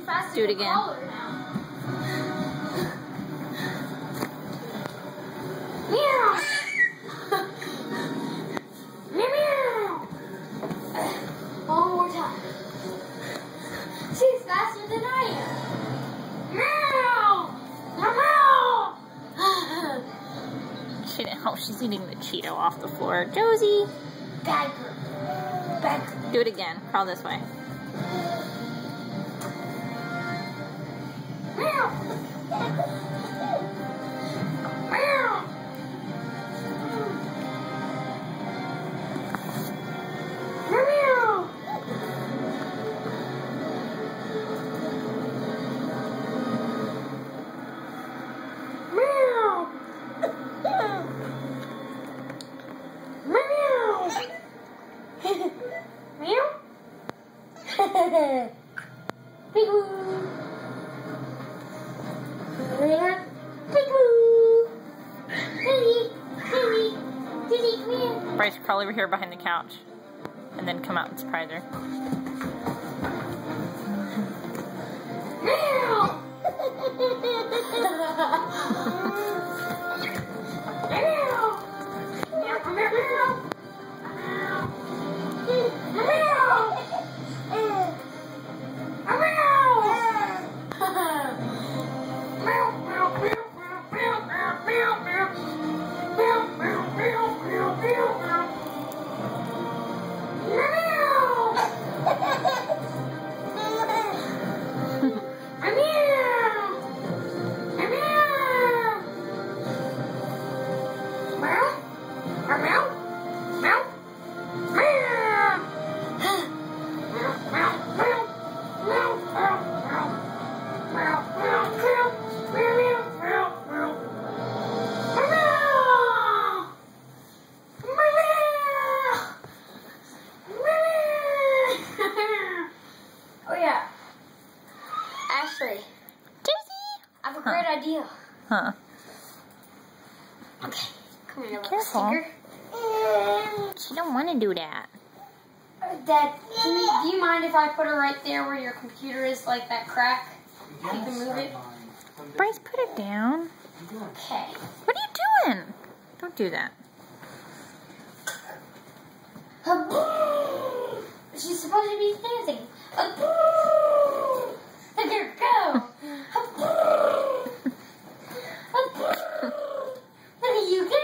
faster. Do it again. Meow. Meow. One more time. She's faster than I am. Meow. Meow. She didn't. Oh, she's eating the Cheeto off the floor. Josie. Bad girl. Bad girl. Do it again. Crawl this way. Meow. Meow. Meow. Meow. Meow. Meow. Pigoo. Pigoo. Piggy. Piggy. Piggy, come here. Bryce, crawl over here behind the couch. And then come out and surprise her. Meow. Oh yeah, Ashley. Josie! I have a great idea. Huh. Okay, come here, little Careful. stinker. She don't want to do that. Dad, do you mind if I put her right there where your computer is, like that crack? You can move it. Bryce, put it down. Okay. What are you doing? Don't do that. She's supposed to be dancing. Look at her go. Look at you go.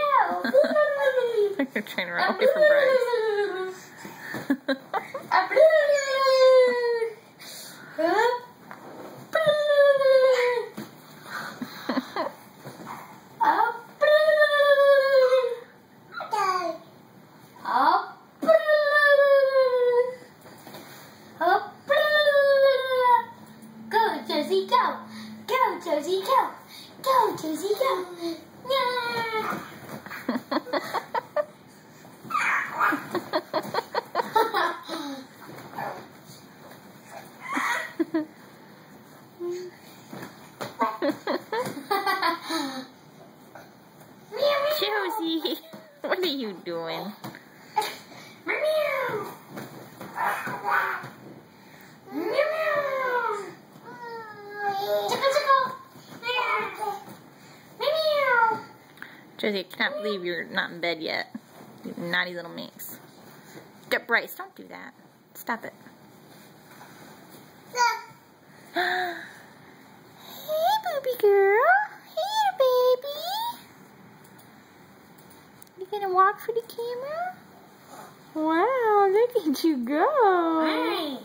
You're trying to run away from Bryce. Go, Josie, go. Go, Josie, go. Go, Josie, go. Yeah. Josie, what are you doing? Josie, I can't believe you're not in bed yet. You naughty little minx. Bryce, don't do that. Stop it. Hey, booby girl. Hey, baby. You gonna walk for the camera? Wow, look at you go. Hi.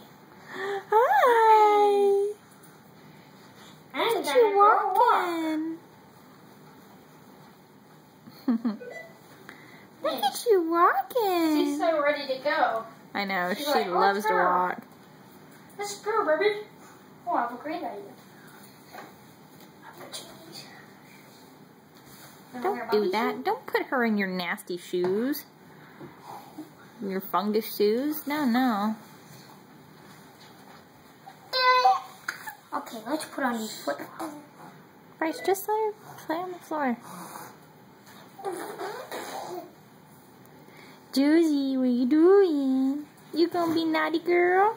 Hi. I'm Look at you walking. Look at you walking. She's so ready to go. I know, She's she like, loves let's to go. walk. Let's go, baby. Oh, I have a great idea. Don't do that. Don't put her in your nasty shoes. Your fungus shoes. No, no. Okay, let's put on these flip flops. Bryce, just let her play on the floor. Josie, what are you doing? You gonna be naughty girl?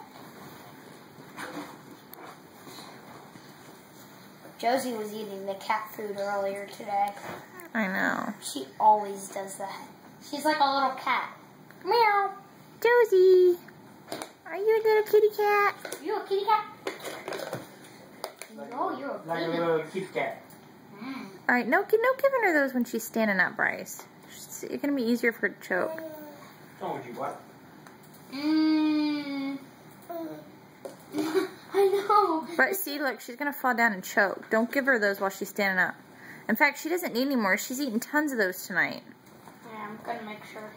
Josie was eating the cat food earlier today. I know. She always does that. She's like a little cat. Meow. Josie, are you a little kitty cat? You a kitty cat? No, you're a Like a baby. little kitty cat. All right, no giving her those when she's standing up, Bryce. It's gonna be easier for her to choke. Don't you what? I know. But see, look, she's gonna fall down and choke. Don't give her those while she's standing up. In fact, she doesn't need any more. She's eaten tons of those tonight. Yeah, I'm gonna make sure.